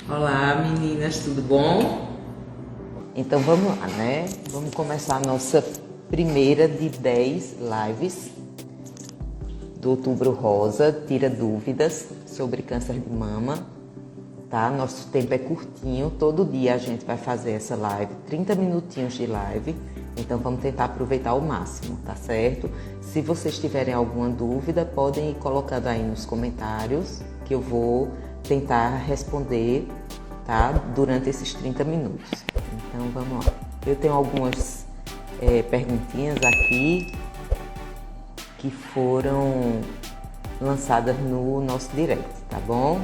Olá meninas, tudo bom? Então vamos lá, né? Vamos começar a nossa primeira de 10 lives do Outubro Rosa. Tira dúvidas sobre câncer de mama, tá? Nosso tempo é curtinho, todo dia a gente vai fazer essa live, 30 minutinhos de live. Então vamos tentar aproveitar ao máximo, tá certo? Se vocês tiverem alguma dúvida, podem ir colocando aí nos comentários que eu vou tentar responder, tá? Durante esses 30 minutos. Então vamos lá. Eu tenho algumas perguntinhas aqui que foram lançadas no nosso direct, tá bom?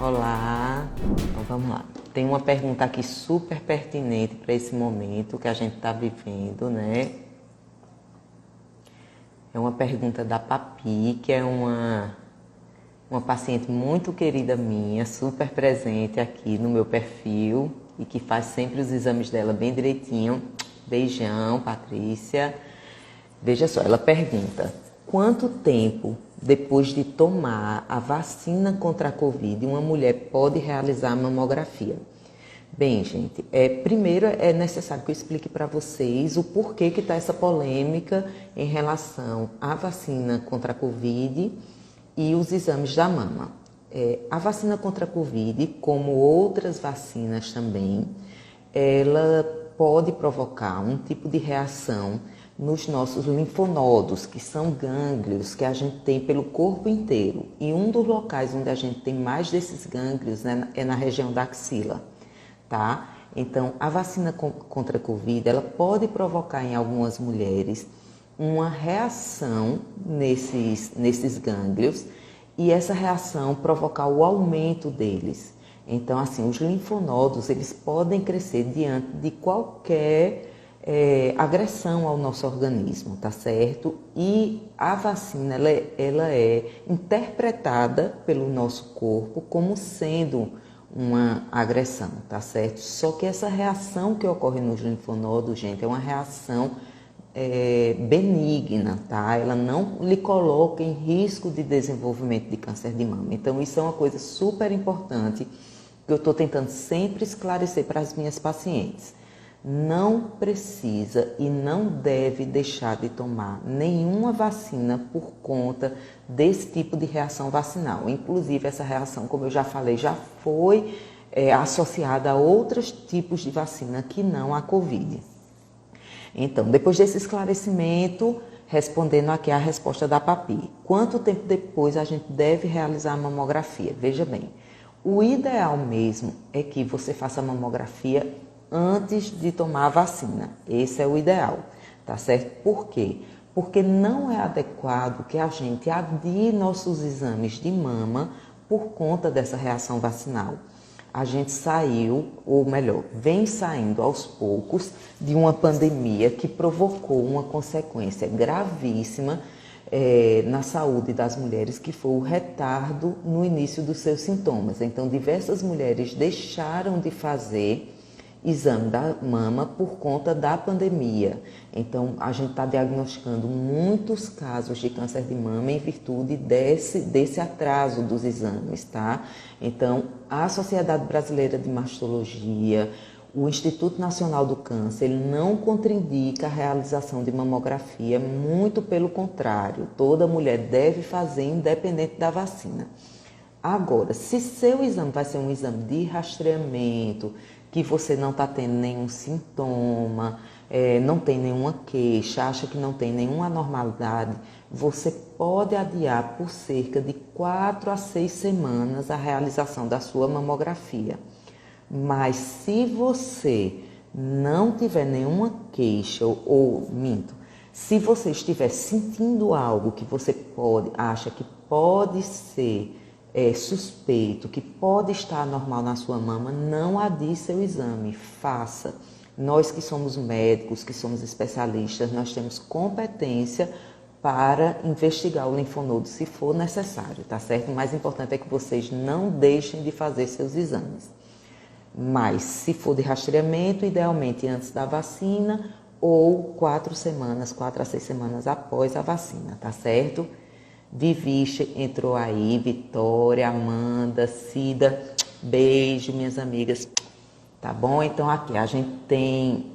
Olá, então vamos lá. Tem uma pergunta aqui super pertinente para esse momento que a gente está vivendo, né? É uma pergunta da Papi, que é uma paciente muito querida minha, super presente aqui no meu perfil e que faz sempre os exames dela bem direitinho. Beijão, Patrícia. Veja só, ela pergunta: quanto tempo depois de tomar a vacina contra a Covid uma mulher pode realizar a mamografia? Bem, gente, primeiro é necessário que eu explique para vocês o porquê que está essa polêmica em relação à vacina contra a Covid e os exames da mama. A vacina contra a Covid, como outras vacinas também, ela pode provocar um tipo de reação nos nossos linfonodos, que são gânglios que a gente tem pelo corpo inteiro. E um dos locais onde a gente tem mais desses gânglios, né, é na região da axila, tá? Então, a vacina contra a Covid, ela pode provocar em algumas mulheres uma reação nesses gânglios e essa reação provocar o aumento deles. Então, assim, os linfonodos, eles podem crescer diante de qualquer agressão ao nosso organismo, tá certo? E a vacina, ela é interpretada pelo nosso corpo como sendo uma agressão, tá certo? Só que essa reação que ocorre nos linfonodos, gente, é uma reação benigna, tá? Ela não lhe coloca em risco de desenvolvimento de câncer de mama. Então, isso é uma coisa super importante que eu estou tentando sempre esclarecer para as minhas pacientes. Não precisa e não deve deixar de tomar nenhuma vacina por conta desse tipo de reação vacinal. Inclusive, essa reação, como eu já falei, já foi associada a outros tipos de vacina que não a Covid. Então, depois desse esclarecimento, respondendo aqui a resposta da Papi, quanto tempo depois a gente deve realizar a mamografia? Veja bem, o ideal mesmo é que você faça a mamografia antes de tomar a vacina. Esse é o ideal, tá certo? Por quê? Porque não é adequado que a gente adie nossos exames de mama por conta dessa reação vacinal. A gente saiu, ou melhor, vem saindo aos poucos de uma pandemia que provocou uma consequência gravíssima na saúde das mulheres, que foi o retardo no início dos seus sintomas. Então, diversas mulheres deixaram de fazer exame da mama por conta da pandemia. Então, a gente está diagnosticando muitos casos de câncer de mama em virtude desse atraso dos exames, tá? Então, a Sociedade Brasileira de Mastologia, o Instituto Nacional do Câncer, ele não contraindica a realização de mamografia, muito pelo contrário, toda mulher deve fazer independente da vacina. Agora, se seu exame vai ser um exame de rastreamento, que você não está tendo nenhum sintoma, não tem nenhuma queixa, acha que não tem nenhuma anormalidade, você pode adiar por cerca de 4 a 6 semanas a realização da sua mamografia. Mas se você não tiver nenhuma queixa, ou minto, se você estiver sentindo algo que você acha que pode ser suspeito, que pode estar anormal na sua mama, não adie seu exame, faça. Nós que somos médicos, que somos especialistas, nós temos competência para investigar o linfonodo se for necessário, tá certo? O mais importante é que vocês não deixem de fazer seus exames. Mas se for de rastreamento, idealmente antes da vacina ou 4 a 6 semanas após a vacina, tá certo? Viviche entrou aí, Vitória, Amanda, Cida, Beijo, minhas amigas. Tá bom? Então aqui a gente tem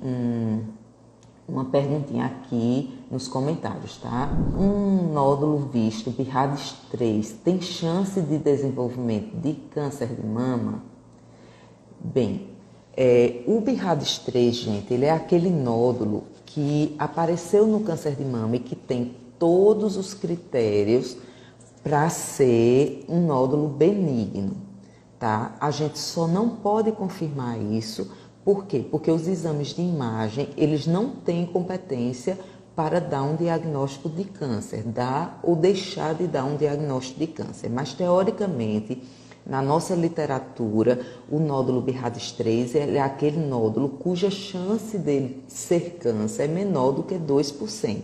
uma perguntinha aqui nos comentários, tá? Um nódulo visto, BIRADS 3, tem chance de desenvolvimento de câncer de mama? Bem, o BIRADS 3, gente, ele é aquele nódulo que apareceu no câncer de mama e que tem todos os critérios para ser um nódulo benigno, tá? A gente só não pode confirmar isso, por quê? Porque os exames de imagem, eles não têm competência para dar um diagnóstico de câncer, dar ou deixar de dar um diagnóstico de câncer, mas teoricamente, na nossa literatura, o nódulo BIRADS 3 é aquele nódulo cuja chance dele ser câncer é menor do que 2%.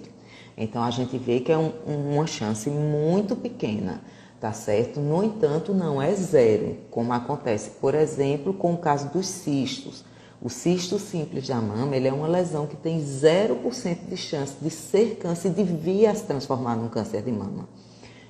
Então, a gente vê que é uma chance muito pequena, tá certo? No entanto, não é zero, como acontece, por exemplo, com o caso dos cistos. O cisto simples da mama, ele é uma lesão que tem 0% de chance de ser câncer e de vir a se transformar num câncer de mama.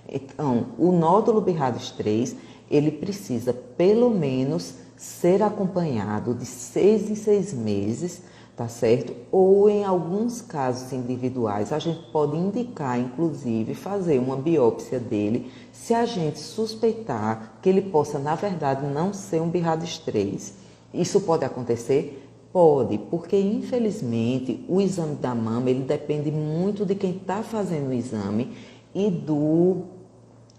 Então, o nódulo BIRADS 3, ele precisa pelo menos ser acompanhado de 6 em 6 meses, tá certo? Ou em alguns casos individuais, a gente pode indicar, inclusive, fazer uma biópsia dele, se a gente suspeitar que ele possa, na verdade, não ser um BIRADS 3. Isso pode acontecer? Pode, porque infelizmente o exame da mama, ele depende muito de quem está fazendo o exame e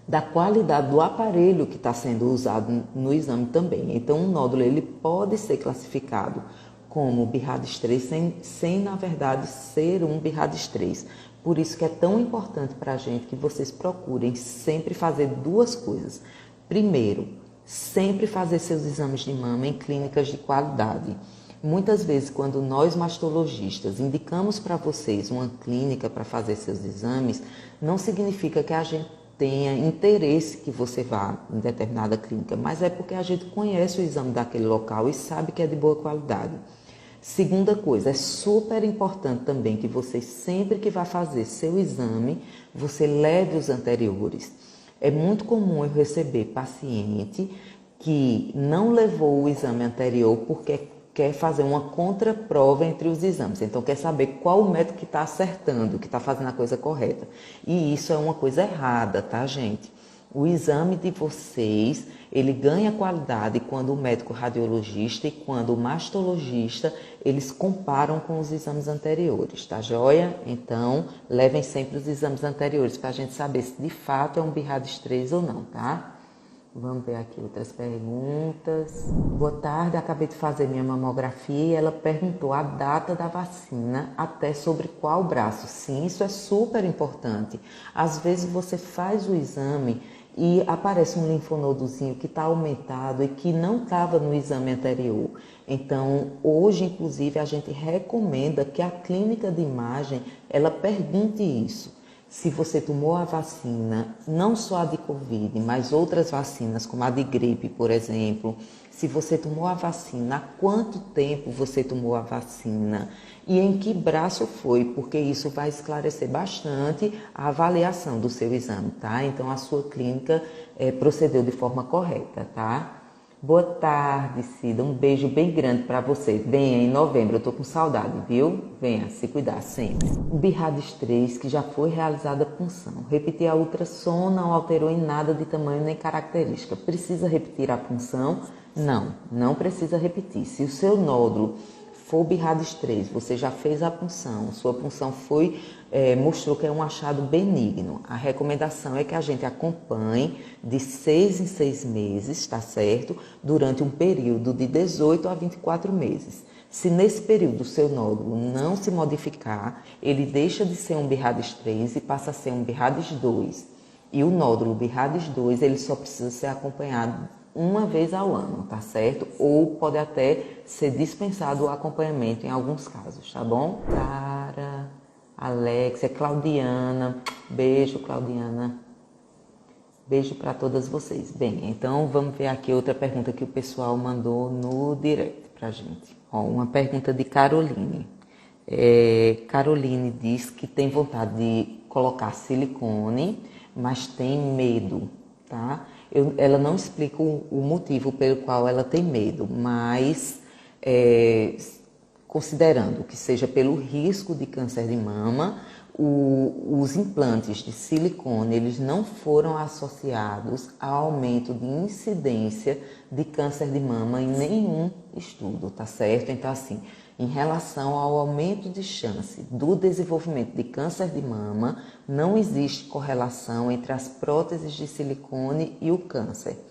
da qualidade do aparelho que está sendo usado no exame também. Então, um nódulo ele pode ser classificado como BIRADS 3 sem, na verdade, ser um BIRADS 3. Por isso que é tão importante para a gente que vocês procurem sempre fazer duas coisas. Primeiro, sempre fazer seus exames de mama em clínicas de qualidade. Muitas vezes, quando nós mastologistas indicamos para vocês uma clínica para fazer seus exames, não significa que a gente tenha interesse que você vá em determinada clínica, mas é porque a gente conhece o exame daquele local e sabe que é de boa qualidade. Segunda coisa, é super importante também que você, sempre que vai fazer seu exame, você leve os anteriores. É muito comum eu receber paciente que não levou o exame anterior porque quer fazer uma contraprova entre os exames. Então, quer saber qual o médico que está acertando, que está fazendo a coisa correta. E isso é uma coisa errada, tá, gente? O exame de vocês, ele ganha qualidade quando o médico radiologista e quando o mastologista, eles comparam com os exames anteriores, tá joia? Então, levem sempre os exames anteriores para a gente saber se de fato é um BIRADS 3 ou não, tá? Vamos ver aqui outras perguntas. Boa tarde, acabei de fazer minha mamografia e ela perguntou a data da vacina, até sobre qual braço. Sim, isso é super importante. Às vezes você faz o exame e aparece um linfonodozinho que está aumentado e que não estava no exame anterior. Então, hoje, inclusive, a gente recomenda que a clínica de imagem, ela pergunte isso. Se você tomou a vacina, não só a de Covid, mas outras vacinas, como a de gripe, por exemplo. Se você tomou a vacina, há quanto tempo você tomou a vacina e em que braço foi, porque isso vai esclarecer bastante a avaliação do seu exame, tá? Então, a sua clínica procedeu de forma correta, tá? Boa tarde, Cida. Um beijo bem grande para você. Venha em novembro, eu tô com saudade, viu? Venha se cuidar sempre. O BIRADS 3, que já foi realizada a punção. Repetir a ultrassom não alterou em nada de tamanho nem característica. Precisa repetir a punção? Não, não precisa repetir. Se o seu nódulo for BIRADS 3, você já fez a punção, sua punção mostrou que é um achado benigno. A recomendação é que a gente acompanhe de 6 em 6 meses, tá certo? Durante um período de 18 a 24 meses. Se nesse período o seu nódulo não se modificar, ele deixa de ser um BIRADS 3 e passa a ser um BIRADS 2. E o nódulo BIRADS 2, ele só precisa ser acompanhado uma vez ao ano, tá certo? Ou pode até ser dispensado o acompanhamento em alguns casos, tá bom? Tara, Alexia, Claudiana, beijo, Claudiana. Beijo para todas vocês. Bem, então vamos ver aqui outra pergunta que o pessoal mandou no direct pra gente. Ó, uma pergunta de Caroline. Caroline diz que tem vontade de colocar silicone, mas tem medo, tá? Ela não explica o motivo pelo qual ela tem medo, mas considerando que seja pelo risco de câncer de mama, os implantes de silicone, eles não foram associados ao aumento de incidência de câncer de mama em nenhum estudo, tá certo? Então, assim, em relação ao aumento de chance do desenvolvimento de câncer de mama, não existe correlação entre as próteses de silicone e o câncer.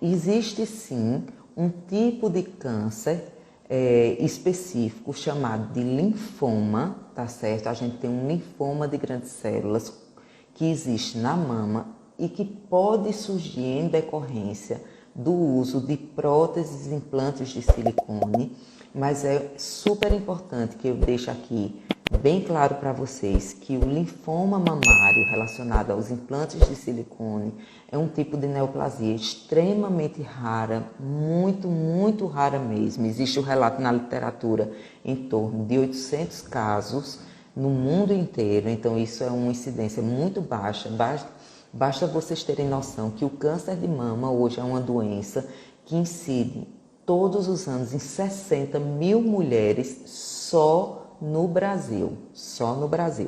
Existe sim um tipo de câncer específico chamado de linfoma, tá certo? A gente tem um linfoma de grandes células que existe na mama e que pode surgir em decorrência do uso de próteses e implantes de silicone, mas é super importante que eu deixe aqui bem claro para vocês que o linfoma mamário relacionado aos implantes de silicone é um tipo de neoplasia extremamente rara, muito rara mesmo. Existe um relato na literatura em torno de 800 casos no mundo inteiro, então isso é uma incidência muito baixa. Basta vocês terem noção que o câncer de mama hoje é uma doença que incide todos os anos em 60 mil mulheres só no Brasil.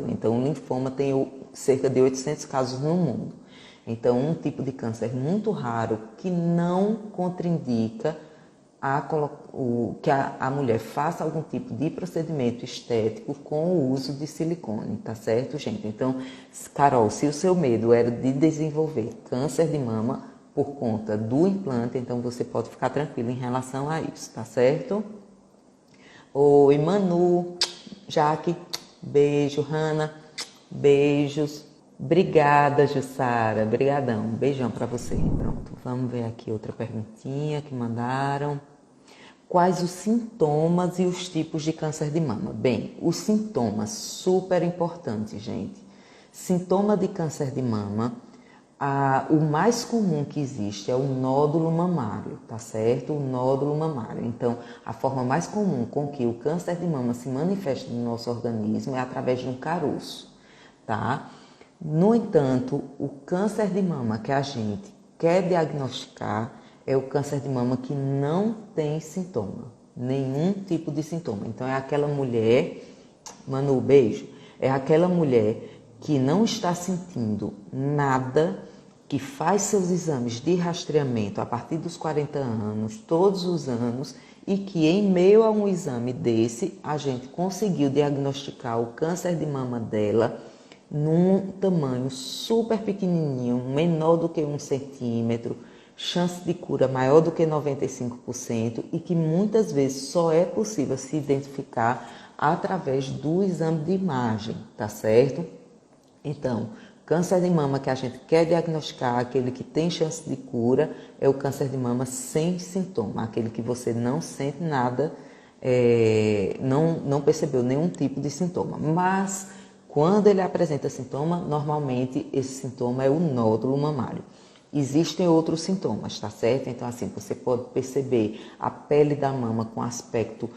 Então, o linfoma tem cerca de 800 casos no mundo. Então, um tipo de câncer muito raro que não contraindica que a mulher faça algum tipo de procedimento estético com o uso de silicone, tá certo, gente? Então, Carol, se o seu medo era de desenvolver câncer de mama por conta do implante, então você pode ficar tranquilo em relação a isso, tá certo? Oi, Manu, Jaque, beijo, Hanna, beijos. Obrigada, Jussara, brigadão, um beijão para você. Pronto, vamos ver aqui outra perguntinha que mandaram. Quais os sintomas e os tipos de câncer de mama? Bem, os sintomas, super importante, gente. Sintoma de câncer de mama, o mais comum que existe é o nódulo mamário, tá certo? O nódulo mamário. Então, a forma mais comum com que o câncer de mama se manifesta no nosso organismo é através de um caroço, tá? No entanto, o câncer de mama que a gente quer diagnosticar é o câncer de mama que não tem sintoma, nenhum tipo de sintoma. Então, é aquela mulher, Manu, beijo, é aquela mulher que não está sentindo nada, que faz seus exames de rastreamento a partir dos 40 anos, todos os anos, e que em meio a um exame desse, a gente conseguiu diagnosticar o câncer de mama dela num tamanho super pequenininho, menor do que 1 centímetro, chance de cura maior do que 95% e que muitas vezes só é possível se identificar através do exame de imagem, tá certo? Então, câncer de mama que a gente quer diagnosticar, aquele que tem chance de cura, é o câncer de mama sem sintoma, aquele que você não sente nada, não percebeu nenhum tipo de sintoma. Mas, quando ele apresenta sintoma, normalmente esse sintoma é o nódulo mamário. Existem outros sintomas, tá certo? Então, assim, você pode perceber a pele da mama com aspecto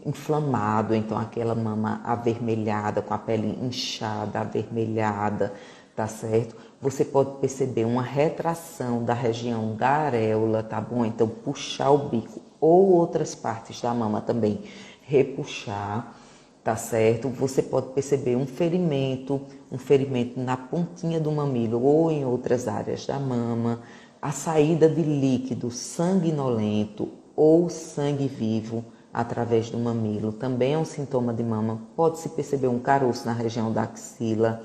inflamado, então aquela mama avermelhada, com a pele inchada, avermelhada, tá certo? Você pode perceber uma retração da região da areola, tá bom? Então, puxar o bico ou outras partes da mama também, repuxar, tá certo? Você pode perceber um ferimento na pontinha do mamilo ou em outras áreas da mama, a saída de líquido sanguinolento ou sangue vivo através do mamilo, também é um sintoma de mama. Pode-se perceber um caroço na região da axila,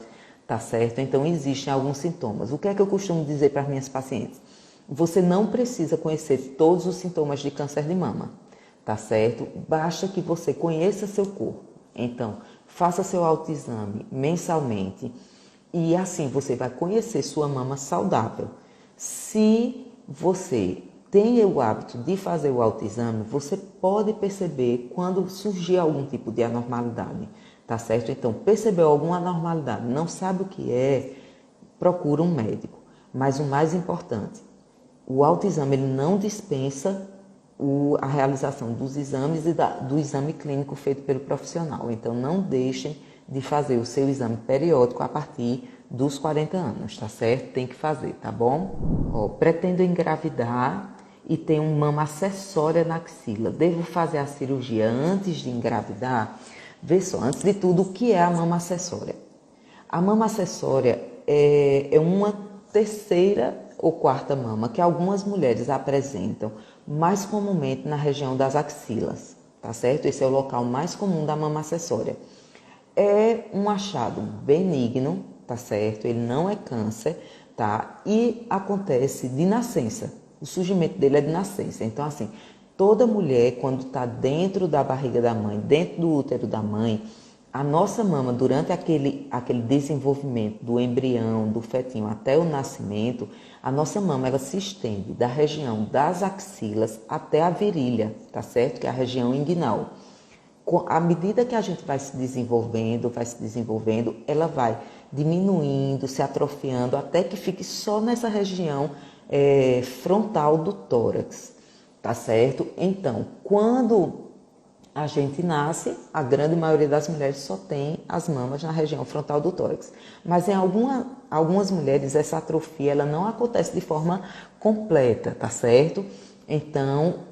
tá certo? Então, existem alguns sintomas. O que é que eu costumo dizer para as minhas pacientes? Você não precisa conhecer todos os sintomas de câncer de mama, tá certo? Basta que você conheça seu corpo. Então, faça seu autoexame mensalmente e assim você vai conhecer sua mama saudável. Se você tem o hábito de fazer o autoexame, você pode perceber quando surgir algum tipo de anormalidade, tá certo? Então, percebeu alguma anormalidade, não sabe o que é, procura um médico. Mas o mais importante, o autoexame ele não dispensa a realização dos exames e do exame clínico feito pelo profissional. Então, não deixem de fazer o seu exame periódico a partir dos 40 anos, tá certo? Tem que fazer, tá bom? Ó, pretendo engravidar e tenho uma mama acessória na axila. Devo fazer a cirurgia antes de engravidar? Vê só, antes de tudo, o que é a mama acessória? A mama acessória é uma terceira ou quarta mama que algumas mulheres apresentam mais comumente na região das axilas, tá certo? Esse é o local mais comum da mama acessória. É um achado benigno, tá certo? Ele não é câncer, tá? E acontece de nascença. O surgimento dele é de nascença. Então, assim, toda mulher, quando está dentro da barriga da mãe, dentro do útero da mãe, a nossa mama, durante aquele desenvolvimento do embrião, do fetinho até o nascimento, a nossa mama ela se estende da região das axilas até a virilha, tá certo? Que é a região inguinal. À medida que a gente vai se desenvolvendo, ela vai diminuindo, se atrofiando, até que fique só nessa região frontal do tórax, tá certo? Então, quando a gente nasce, a grande maioria das mulheres só tem as mamas na região frontal do tórax. Mas em algumas mulheres essa atrofia ela não acontece de forma completa, tá certo? Então,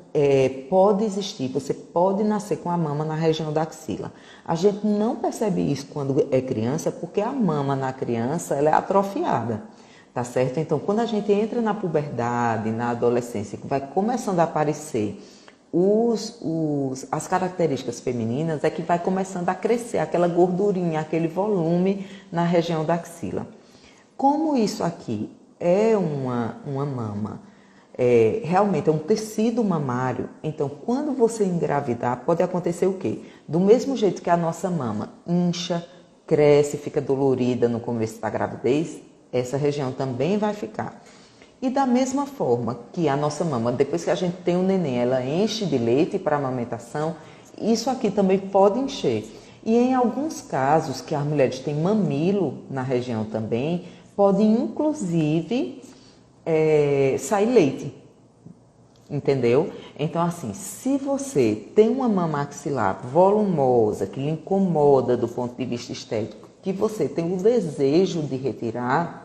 pode existir, você pode nascer com a mama na região da axila. A gente não percebe isso quando é criança, porque a mama na criança ela é atrofiada, tá certo? Então, quando a gente entra na puberdade, na adolescência, que vai começando a aparecer as características femininas, é que vai começando a crescer aquela gordurinha, aquele volume na região da axila. Como isso aqui é uma mama, realmente é um tecido mamário, então quando você engravidar, pode acontecer o quê? Do mesmo jeito que a nossa mama incha, cresce, fica dolorida no começo da gravidez, essa região também vai ficar. E da mesma forma que a nossa mama, depois que a gente tem o neném, ela enche de leite para amamentação, isso aqui também pode encher. E em alguns casos, que as mulheres têm mamilo na região também, pode inclusive sair leite, entendeu? Então assim, se você tem uma mama axilar volumosa, que lhe incomoda do ponto de vista estético, que você tem o desejo de retirar,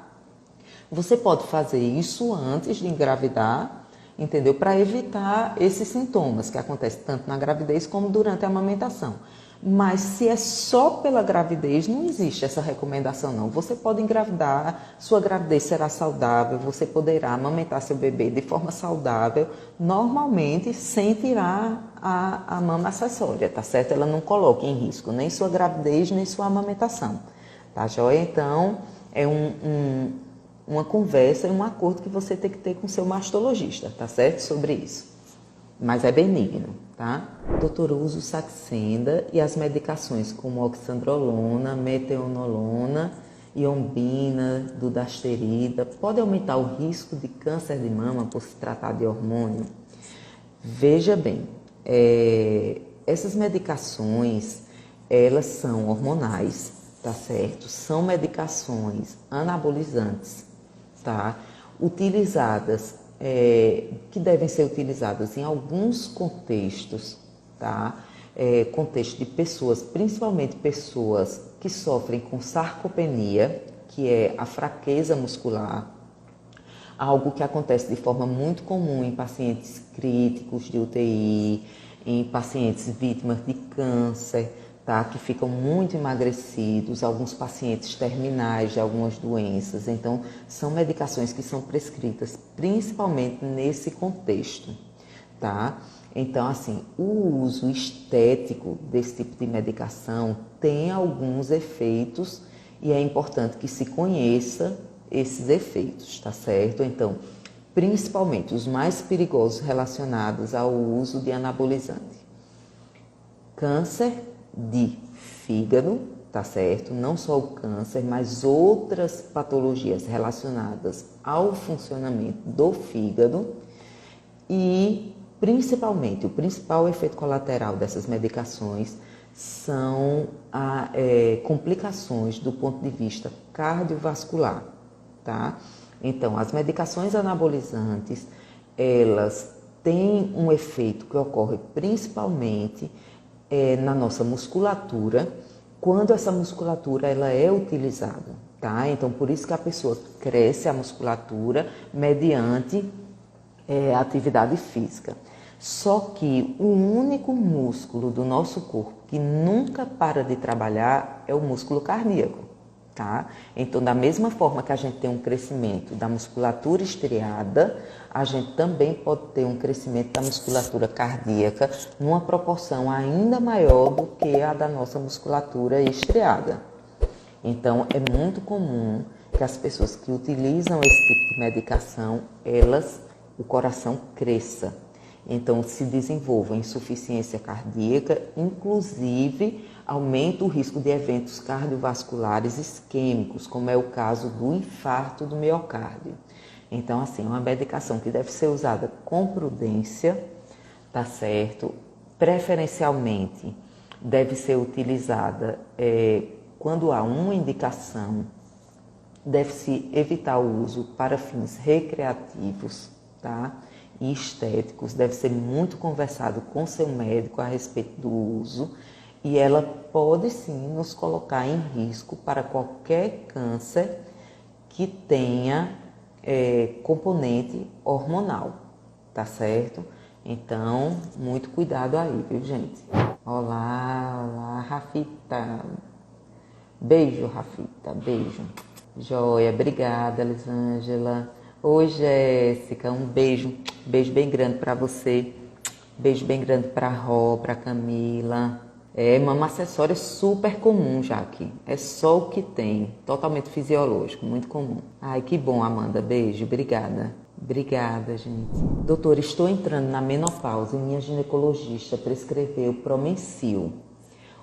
você pode fazer isso antes de engravidar, entendeu? Para evitar esses sintomas que acontecem tanto na gravidez como durante a amamentação. Mas se é só pela gravidez, não existe essa recomendação não. Você pode engravidar, sua gravidez será saudável, você poderá amamentar seu bebê de forma saudável, normalmente sem tirar a mama acessória, tá certo? Ela não coloca em risco nem sua gravidez, nem sua amamentação, tá joia? Então, é uma conversa e um acordo que você tem que ter com seu mastologista, tá certo? Sobre isso. Mas é benigno, tá? Doutor, uso Saxenda e as medicações como oxandrolona, meteonolona, iombina, dudasterida, pode aumentar o risco de câncer de mama por se tratar de hormônio? Veja bem, essas medicações, elas são hormonais, tá certo? São medicações anabolizantes, tá? Utilizadas, que devem ser utilizadas em alguns contextos, tá? Contexto de pessoas, principalmente pessoas que sofrem com sarcopenia, que é a fraqueza muscular, algo que acontece de forma muito comum em pacientes críticos de UTI, em pacientes vítimas de câncer, tá? Que ficam muito emagrecidos, alguns pacientes terminais de algumas doenças. Então, são medicações que são prescritas principalmente nesse contexto, tá? Então, assim, o uso estético desse tipo de medicação tem alguns efeitos e é importante que se conheça esses efeitos, tá certo? Então, principalmente os mais perigosos relacionados ao uso de anabolizante. Câncer de fígado, tá certo? Não só o câncer, mas outras patologias relacionadas ao funcionamento do fígado e, principalmente, o principal efeito colateral dessas medicações são complicações do ponto de vista cardiovascular, tá? Então, as medicações anabolizantes, elas têm um efeito que ocorre principalmente na nossa musculatura quando essa musculatura ela é utilizada, tá? Então, por isso que a pessoa cresce a musculatura mediante atividade física. Só que o único músculo do nosso corpo que nunca para de trabalhar é o músculo cardíaco, tá? Então, da mesma forma que a gente tem um crescimento da musculatura estriada, a gente também pode ter um crescimento da musculatura cardíaca numa proporção ainda maior do que a da nossa musculatura estriada. Então, é muito comum que as pessoas que utilizam esse tipo de medicação, o coração cresça. Então, se desenvolva insuficiência cardíaca, inclusive aumenta o risco de eventos cardiovasculares isquêmicos, como é o caso do infarto do miocárdio. Então, assim, é uma medicação que deve ser usada com prudência, tá certo? Preferencialmente, deve ser utilizada quando há uma indicação, deve-se evitar o uso para fins recreativos, tá? E estéticos, deve ser muito conversado com seu médico a respeito do uso e ela pode sim nos colocar em risco para qualquer câncer que tenha componente hormonal, tá certo? Então, muito cuidado aí, viu, gente? Olá, Rafita. Beijo, Rafita, beijo. Joia, obrigada, Elisângela. Oi, Jéssica, um beijo bem grande para você. Beijo bem grande para a Ró, para a Camila. Mama acessória é super comum já aqui. É só o que tem, totalmente fisiológico, muito comum. Ai, que bom, Amanda. Beijo, obrigada. Obrigada, gente. Doutora, estou entrando na menopausa e minha ginecologista prescreveu Promencil.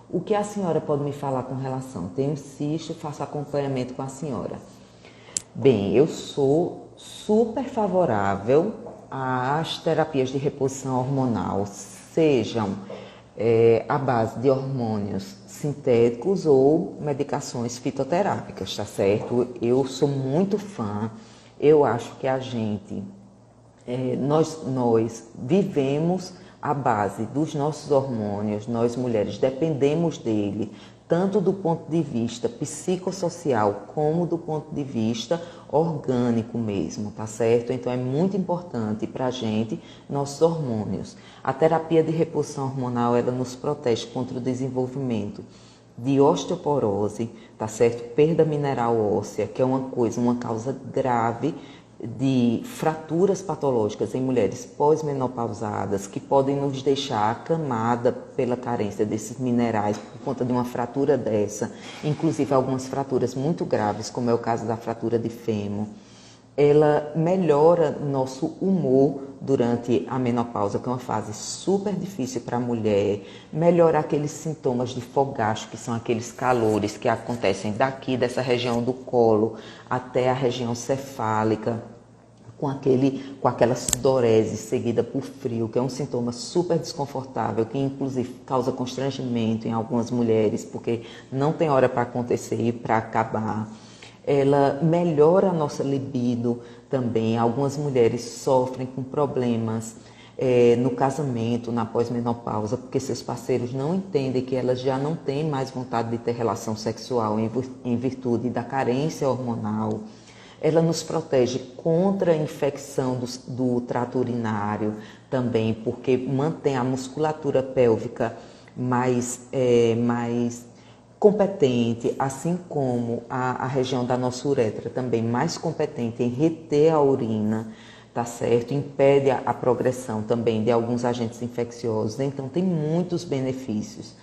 O que a senhora pode me falar com relação? Tenho cisto, faço acompanhamento com a senhora. Bem, eu sou super favorável às terapias de reposição hormonal, sejam à base de hormônios sintéticos ou medicações fitoterápicas, tá certo? Eu sou muito fã, eu acho que a gente, nós vivemos à base dos nossos hormônios, nós mulheres dependemos dele, tanto do ponto de vista psicossocial como do ponto de vista orgânico mesmo, tá certo? Então é muito importante para a gente nossos hormônios. A terapia de reposição hormonal, ela nos protege contra o desenvolvimento de osteoporose, tá certo? Perda mineral óssea, que é uma causa grave de fraturas patológicas em mulheres pós-menopausadas que podem nos deixar acamada pela carência desses minerais por conta de uma fratura dessa, inclusive algumas fraturas muito graves, como é o caso da fratura de fêmur. Ela melhora nosso humor durante a menopausa, que é uma fase super difícil para a mulher, melhora aqueles sintomas de fogacho, que são aqueles calores que acontecem daqui, dessa região do colo, até a região cefálica, com aquela sudorese seguida por frio, que é um sintoma super desconfortável, que inclusive causa constrangimento em algumas mulheres, porque não tem hora para acontecer e para acabar. Ela melhora a nossa libido também. Algumas mulheres sofrem com problemas no casamento, na pós-menopausa, porque seus parceiros não entendem que elas já não têm mais vontade de ter relação sexual em virtude da carência hormonal. Ela nos protege contra a infecção do trato urinário também, porque mantém a musculatura pélvica mais competente, assim como a região da nossa uretra também mais competente em reter a urina, tá certo? Impede a progressão também de alguns agentes infecciosos, então tem muitos benefícios.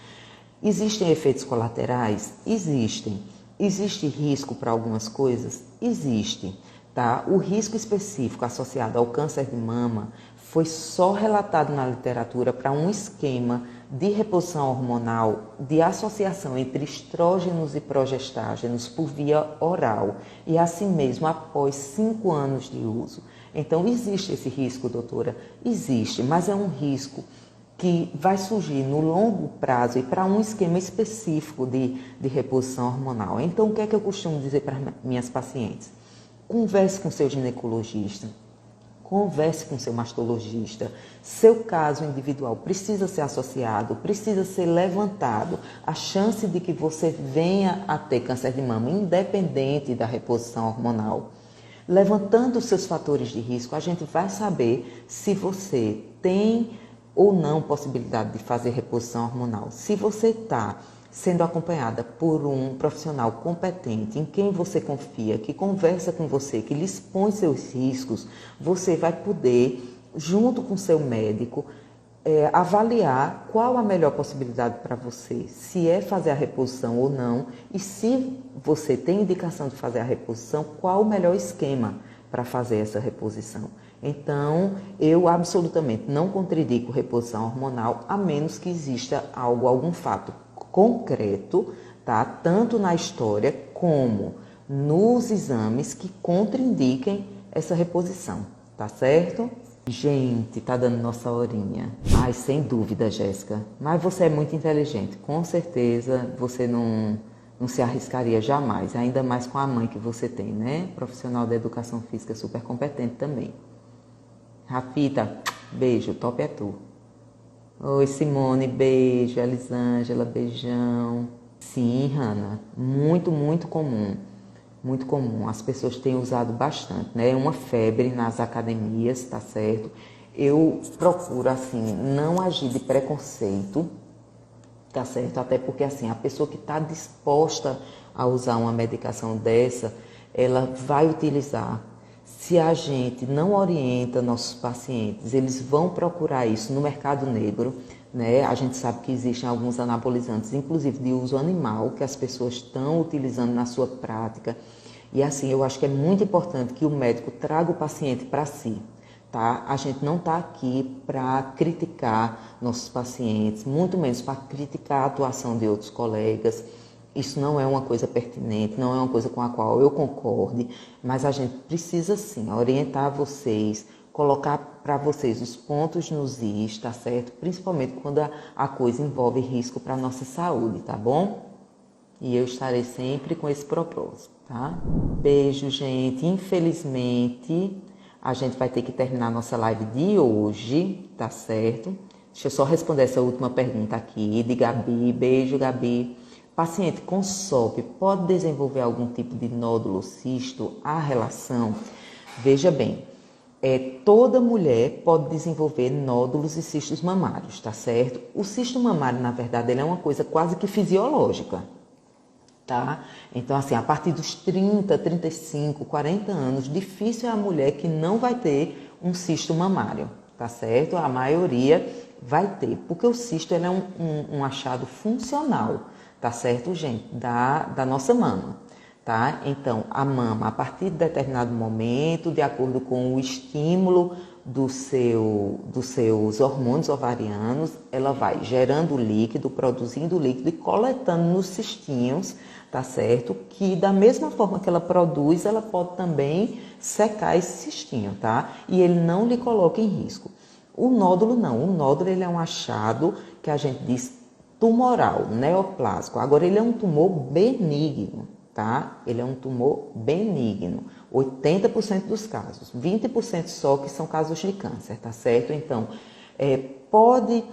Existem efeitos colaterais? Existem. Existe risco para algumas coisas? Existe, tá? O risco específico associado ao câncer de mama foi só relatado na literatura para um esquema de reposição hormonal de associação entre estrógenos e progestágenos por via oral e assim mesmo após 5 anos de uso. Então existe esse risco, doutora? Existe, mas é um risco que vai surgir no longo prazo e para um esquema específico de reposição hormonal. Então, o que eu costumo dizer para minhas pacientes? Converse com seu ginecologista, converse com seu mastologista. Seu caso individual precisa ser associado, precisa ser levantado. A chance de que você venha a ter câncer de mama, independente da reposição hormonal. Levantando os seus fatores de risco, a gente vai saber se você tem ou não possibilidade de fazer reposição hormonal. Se você está sendo acompanhada por um profissional competente, em quem você confia, que conversa com você, que lhe expõe seus riscos, você vai poder, junto com seu médico, avaliar qual a melhor possibilidade para você, se é fazer a reposição ou não, e se você tem indicação de fazer a reposição, qual o melhor esquema para fazer essa reposição. Então, eu absolutamente não contraindico reposição hormonal, a menos que exista algum fato concreto, tá? Tanto na história como nos exames que contraindiquem essa reposição, tá certo? Gente, tá dando nossa horinha. Ai, sem dúvida, Jéssica. Mas você é muito inteligente. Com certeza você não se arriscaria jamais. Ainda mais com a mãe que você tem, né? Profissional da educação física super competente também. Rafita, beijo. Top é tu. Oi, Simone, beijo. Elisângela, beijão. Sim, Hanna. Muito, muito comum. Muito comum, as pessoas têm usado bastante, né? É uma febre nas academias, tá certo? Eu procuro, assim, não agir de preconceito, tá certo? Até porque, assim, a pessoa que está disposta a usar uma medicação dessa, ela vai utilizar. Se a gente não orienta nossos pacientes, eles vão procurar isso no mercado negro, né? A gente sabe que existem alguns anabolizantes, inclusive de uso animal, que as pessoas estão utilizando na sua prática. E assim, eu acho que é muito importante que o médico traga o paciente para si, tá? A gente não está aqui para criticar nossos pacientes, muito menos para criticar a atuação de outros colegas. Isso não é uma coisa pertinente, não é uma coisa com a qual eu concorde, mas a gente precisa sim orientar vocês, colocar para vocês os pontos nos is, tá certo? Principalmente quando a coisa envolve risco para a nossa saúde, tá bom? E eu estarei sempre com esse propósito, tá? Beijo, gente. Infelizmente, a gente vai ter que terminar a nossa live de hoje, tá certo? Deixa eu só responder essa última pergunta aqui de Gabi. Beijo, Gabi. Paciente com SOP pode desenvolver algum tipo de nódulo cisto? A relação? Veja bem, toda mulher pode desenvolver nódulos e cistos mamários, tá certo? O cisto mamário, na verdade, ele é uma coisa quase que fisiológica, tá? Então, assim, a partir dos 30, 35, 40 anos, difícil é a mulher que não vai ter um cisto mamário, tá certo? A maioria vai ter, porque o cisto ele é um achado funcional, tá certo, gente? Da nossa mama, tá? Então, a mama, a partir de determinado momento, de acordo com o estímulo dos seus hormônios ovarianos, ela vai gerando líquido, produzindo líquido e coletando nos cistinhos, tá certo? Que da mesma forma que ela produz, ela pode também secar esse cistinho, tá? E ele não lhe coloca em risco. O nódulo não, o nódulo ele é um achado que a gente diz tumoral, neoplásico. Agora ele é um tumor benigno, tá? Ele é um tumor benigno, 80% dos casos, 20% só que são casos de câncer, tá certo? Então, pode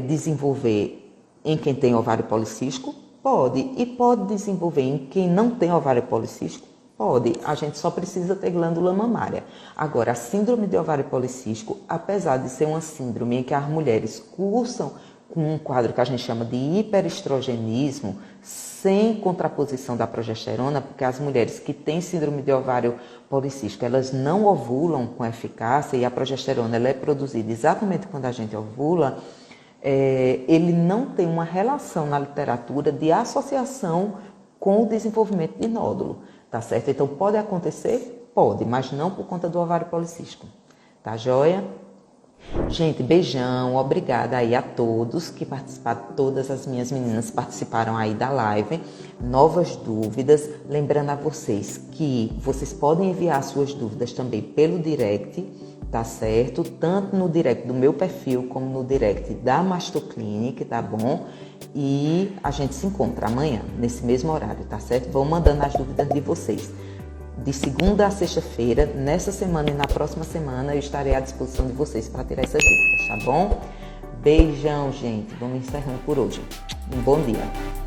desenvolver em quem tem ovário policístico? Pode. E pode desenvolver em quem não tem ovário policístico? Pode. A gente só precisa ter glândula mamária. Agora, a síndrome de ovário policístico, apesar de ser uma síndrome em que as mulheres cursam com um quadro que a gente chama de hiperestrogenismo, sem contraposição da progesterona, porque as mulheres que têm síndrome de ovário policístico, elas não ovulam com eficácia e a progesterona ela é produzida exatamente quando a gente ovula, ele não tem uma relação na literatura de associação com o desenvolvimento de nódulo, tá certo? Então, pode acontecer? Pode, mas não por conta do ovário policístico, tá joia? Gente, beijão, obrigada aí a todos que participaram, todas as minhas meninas participaram aí da live. Novas dúvidas, lembrando a vocês que vocês podem enviar suas dúvidas também pelo direct, tá certo? Tanto no direct do meu perfil como no direct da Mastoclinic, tá bom? E a gente se encontra amanhã, nesse mesmo horário, tá certo? Vão mandando as dúvidas de vocês. de segunda a sexta-feira. Nessa semana e na próxima semana eu estarei à disposição de vocês para tirar essas dúvidas, tá bom? Beijão, gente. Vamos encerrando por hoje. Um bom dia.